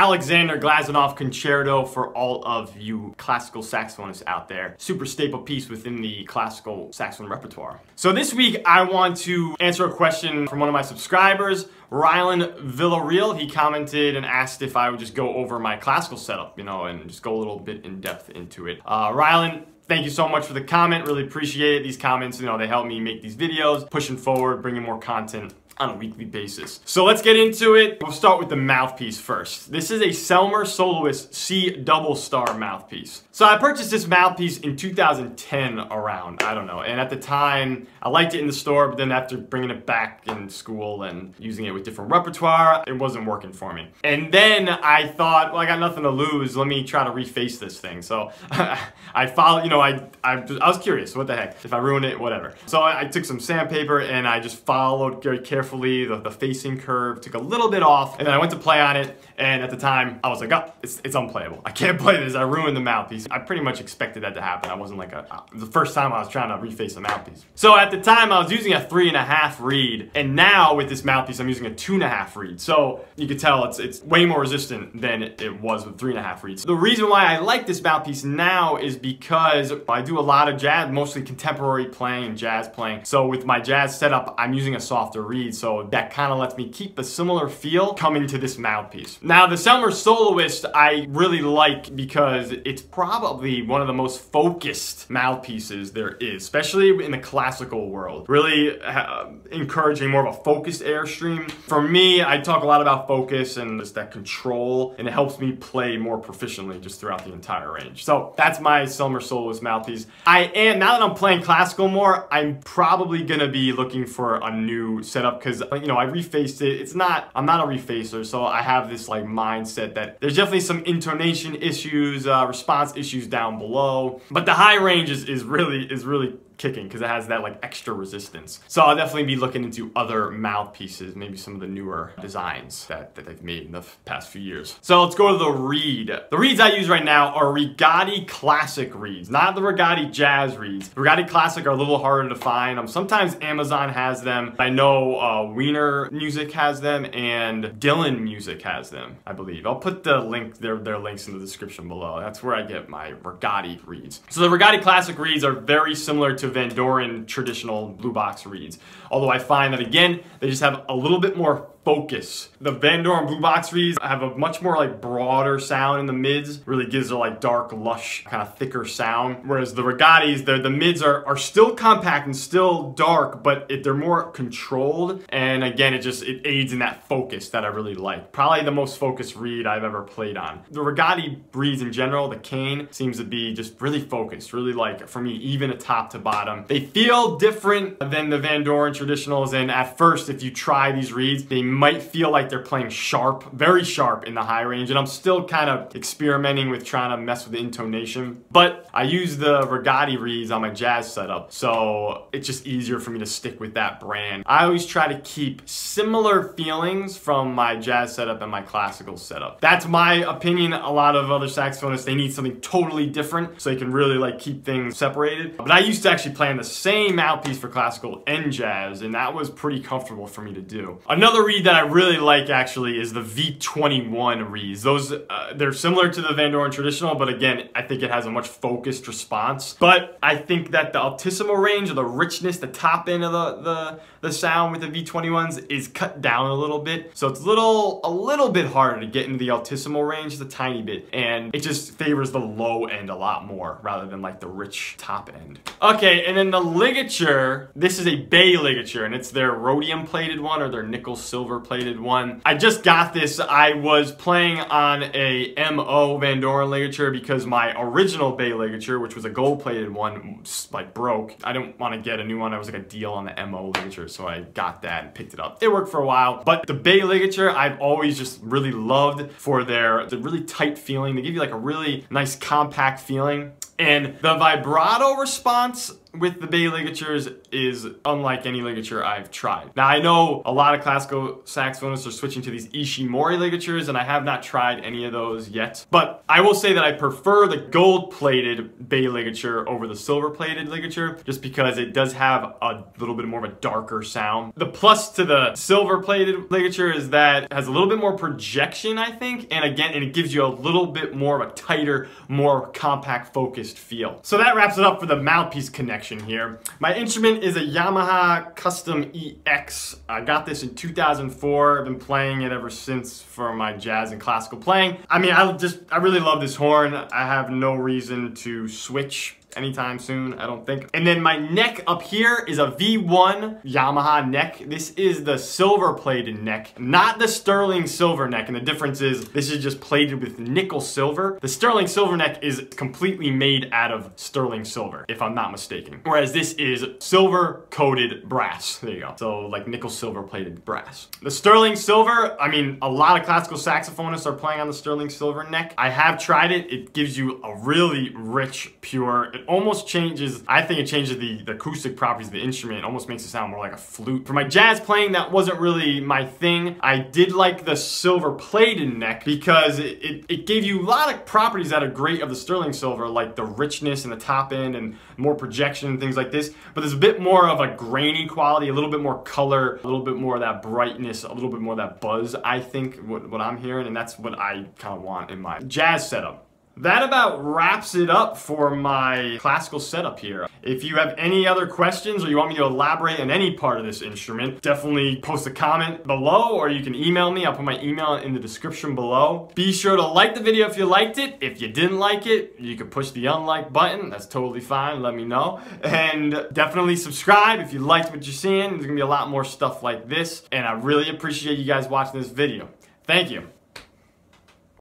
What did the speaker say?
Alexander Glazunov Concerto for all of you classical saxophonists out there. Super staple piece within the classical saxophone repertoire. So this week I want to answer a question from one of my subscribers, Rylan Villareal. He commented and asked if I would just go over my classical setup, and just go a little bit in depth into it. Rylan, thank you so much for the comment. Really appreciate it. These comments, they help me make these videos, pushing forward, bringing more content on a weekly basis. So let's get into it. We'll start with the mouthpiece first. This is a Selmer Soloist C double star mouthpiece. So I purchased this mouthpiece in 2010 around, I don't know. And at the time, I liked it in the store, but then after bringing it back in school and using it with different repertoire, it wasn't working for me. And then I thought, well, I got nothing to lose. Let me try to reface this thing. So I followed, I was curious, what the heck? If I ruin it, whatever. So I took some sandpaper and I just followed very carefully the facing curve, took a little bit off, and then I went to play on it, and at the time I was like, oh, it's unplayable. I can't play this. I ruined the mouthpiece. I pretty much expected that to happen. I wasn't like the first time I was trying to reface the mouthpiece. So at the time I was using a 3.5 reed, and now with this mouthpiece I'm using a 2.5 reed. So you could tell it's way more resistant than it was with 3.5 reeds. The reason why I like this mouthpiece now is because I do a lot of jazz, mostly contemporary playing and jazz playing. So with my jazz setup, I'm using a softer reed. So that kind of lets me keep a similar feel coming to this mouthpiece. Now the Selmer Soloist I really like because it's probably one of the most focused mouthpieces there is, especially in the classical world. Really encouraging more of a focused airstream. For me, I talk a lot about focus and just that control, and it helps me play more proficiently just throughout the entire range. So that's my Selmer Soloist mouthpiece. Now that I'm playing classical more, I'm probably gonna be looking for a new setup because I refaced it. I'm not a refacer, so I have this like mindset that there's definitely some intonation issues, response issues down below, but the high range is really kicking because it has that like extra resistance. So I'll definitely be looking into other mouthpieces, maybe some of the newer designs that they've made in the past few years. So let's go to the reed. The reeds I use right now are Rigotti Classic reeds, not the Rigotti Jazz reeds. Rigotti Classic are a little harder to find. Sometimes Amazon has them. I know Wiener Music has them and Dylan Music has them, I believe. I'll put the link, their links in the description below. That's where I get my Rigotti reeds. So the Rigotti Classic reeds are very similar to Van Doren traditional blue box reeds. Although I find that again, they just have a little bit more focus. The Van Doren blue box reeds have a much more like broader sound in the mids, really gives a like dark, lush, kind of thicker sound. Whereas the Rigottis, the mids are still compact and still dark, but they're more controlled. And again, it aids in that focus that I really like. Probably the most focused reed I've ever played on. The Rigotti reeds in general, the cane seems to be just really focused, really like, for me, even a top to bottom. They feel different than the Van Doren traditionals, and at first, if you try these reeds, they might feel like they're playing sharp, very sharp in the high range, and I'm still kind of experimenting with trying to mess with the intonation. But I use the Rigotti reeds on my jazz setup, so it's just easier for me to stick with that brand. I always try to keep similar feelings from my jazz setup and my classical setup. That's my opinion. A lot of other saxophonists, they need something totally different so they can really like keep things separated. But I used to actually play on the same mouthpiece for classical and jazz, and that was pretty comfortable for me to do. Another reed that I really like actually is the V21 reeds. Those, they're similar to the Van Doren traditional, but again, I think it has a much focused response. But I think that the altissimo range, or the richness, the top end of the sound with the V21s is cut down a little bit. So it's a little bit harder to get into the altissimo range, just a tiny bit. And it just favors the low end a lot more rather than like the rich top end. Okay, and then the ligature, this is a Bene ligature, and it's their rhodium plated one or their nickel silver plated one. I just got this. I was playing on a MO Van Doren ligature because my original Bene ligature, which was a gold plated one, like broke. I didn't want to get a new one. It was like a deal on the MO ligature, so I got that and picked it up. It worked for a while, but the Bene ligature I've always just really loved for the really tight feeling. They give you like a really nice compact feeling. And the vibrato response with the Bene ligatures is unlike any ligature I've tried. Now I know a lot of classical saxophonists are switching to these Ishimori ligatures, and I have not tried any of those yet. But I will say that I prefer the gold-plated Bene ligature over the silver-plated ligature, just because it does have a little bit more of a darker sound. The plus to the silver-plated ligature is that it has a little bit more projection, I think, and again, it gives you a little bit more of a tighter, more compact focused feel. So that wraps it up for the mouthpiece connection here. My instrument is a Yamaha Custom EX. I got this in 2004. I've been playing it ever since for my jazz and classical playing. I mean, I really love this horn. I have no reason to switch anytime soon, I don't think. And then my neck up here is a V1 Yamaha neck. This is the silver plated neck, not the sterling silver neck. And the difference is this is just plated with nickel silver. The sterling silver neck is completely made out of sterling silver, if I'm not mistaken. Whereas this is silver coated brass. There you go. So like nickel silver plated brass. The sterling silver, I mean, a lot of classical saxophonists are playing on the sterling silver neck. I have tried it. It gives you a really rich, pure, it almost changes, I think it changes the acoustic properties of the instrument. It almost makes it sound more like a flute. For my jazz playing, that wasn't really my thing. I did like the silver plated neck because it gave you a lot of properties that are great of the sterling silver, like the richness in the top end and more projection and things like this. But there's a bit more of a grainy quality, a little bit more color, a little bit more of that brightness, a little bit more of that buzz, I think, what I'm hearing, and that's what I kind of want in my jazz setup. That about wraps it up for my classical setup here. If you have any other questions or you want me to elaborate on any part of this instrument, definitely post a comment below or you can email me. I'll put my email in the description below. Be sure to like the video if you liked it. If you didn't like it, you can push the unlike button. That's totally fine. Let me know. And definitely subscribe if you liked what you're seeing. There's gonna be a lot more stuff like this. And I really appreciate you guys watching this video. Thank you.